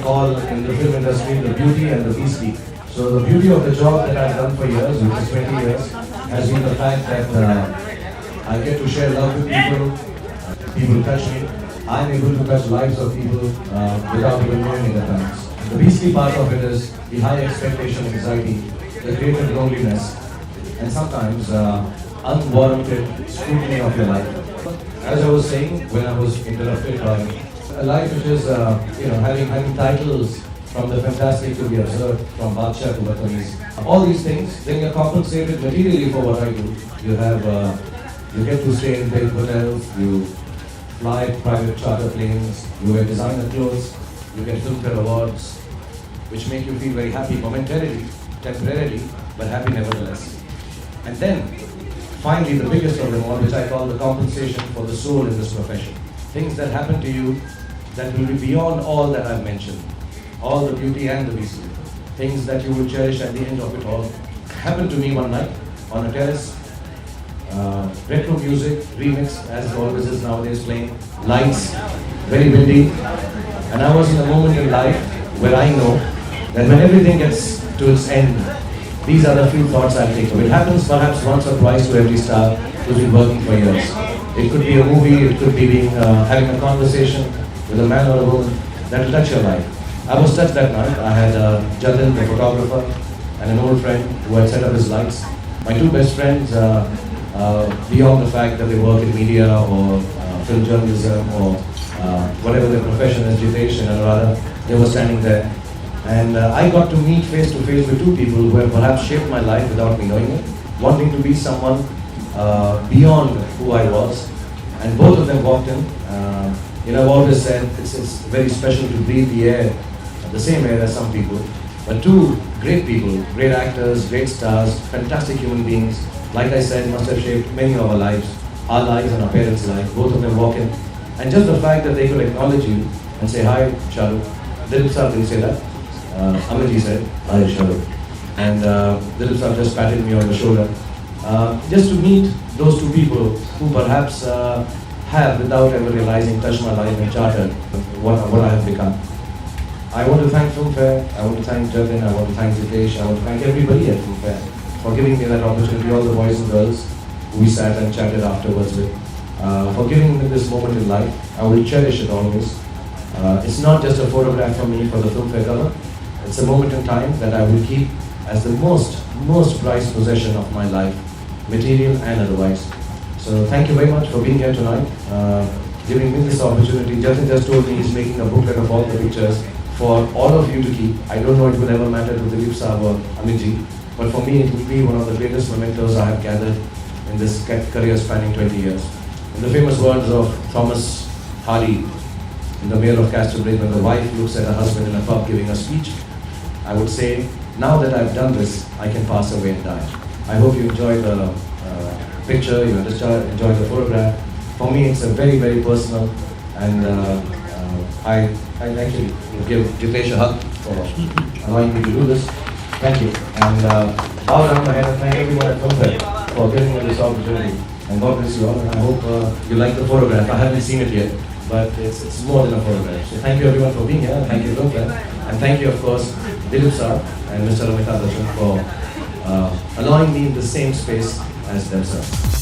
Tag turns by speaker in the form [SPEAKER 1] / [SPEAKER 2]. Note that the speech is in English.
[SPEAKER 1] I call in the film industry the beauty and the beastly. So the beauty of the job that I've done for years, which is 20 years, has been the fact that I get to share love with people, people touch me, I'm able to touch lives of people without even knowing it at times. The beastly part of it is the high expectation, anxiety, the creative loneliness, and sometimes unwarranted scrutiny of your life. As I was saying when I was interrupted by a life which is, having titles from the fantastic to the absurd, from Badshah to Batamiz. All these things, then you're compensated materially for what I do. You get to stay in big hotels, you fly private charter planes, you wear designer clothes, you get Filmfare awards, which make you feel very happy momentarily, temporarily, but happy nevertheless. And then, finally, the biggest of them all, which I call the compensation for the soul in this profession. Things that happen to you that will be beyond all that I've mentioned. All the beauty and the beastly. Things that you will cherish at the end of it all. Happened to me one night on a terrace. Retro music, remix, as it always is nowadays, playing. Lights, very windy. And I was in a moment in life where I know that when everything gets to its end, these are the few thoughts I'll take away. It happens perhaps once or twice to every star who's been working for years. It could be a movie, it could be having a conversation with a man or a woman that will touch your life. I was touched that night. I had Jatin, the photographer, and an old friend who had set up his lights. My two best friends, beyond the fact that they work in media or film journalism or whatever their profession is, Jitesh and Anuradha, they were standing there. And I got to meet face to face with two people who have perhaps shaped my life without me knowing it, wanting to be someone beyond who I was. And both of them walked in. I've always said it's very special to breathe the air, the same air as some people. But two great people, great actors, great stars, fantastic human beings, like I said, must have shaped many of our lives and our parents' lives. Both of them walk in. And just the fact that they could acknowledge you and say, "Hi, Shah Rukh." Dilip Sir didn't say that. Amitji said, "Hi, Shah Rukh." And Dilip Sir just patted me on the shoulder. Just to meet those two people who perhaps have, without ever realizing, touched my life and chartered what I have become. I want to thank Filmfare, I want to thank Jatin, I want to thank Jitesh, I want to thank everybody at Filmfare for giving me that opportunity, all the boys and girls who we sat and chatted afterwards with, for giving me this moment in life. I will cherish it always. It's not just a photograph from me for the Filmfare cover. It's a moment in time that I will keep as the most prized possession of my life, material and otherwise. So thank you very much for being here tonight, giving me this opportunity. Jatin just told me he's making a booklet of all the pictures for all of you to keep. I don't know it will ever matter to Dilip Saab or Amitji, but for me it will be one of the greatest mementos I have gathered in this career spanning 20 years. In the famous words of Thomas Hardy, in The Mayor of Casterbridge, when the wife looks at her husband in a pub giving a speech, I would say, now that I've done this, I can pass away and die. I hope you enjoy the picture, you enjoy the photograph. For me, it's a very, very personal, and I actually give Jitesh a hug for allowing me to do this. Thank you. And bow down my head and thank everyone at Filmfare for giving me this opportunity. And God bless you all, and I hope you like the photograph. I haven't seen it yet, but it's more than a photograph. So thank you everyone for being here, thank you Filmfare, and thank you of course Dilip Sir and Mr. Amitabh Bachchan for allowing me in the same space as them, sir.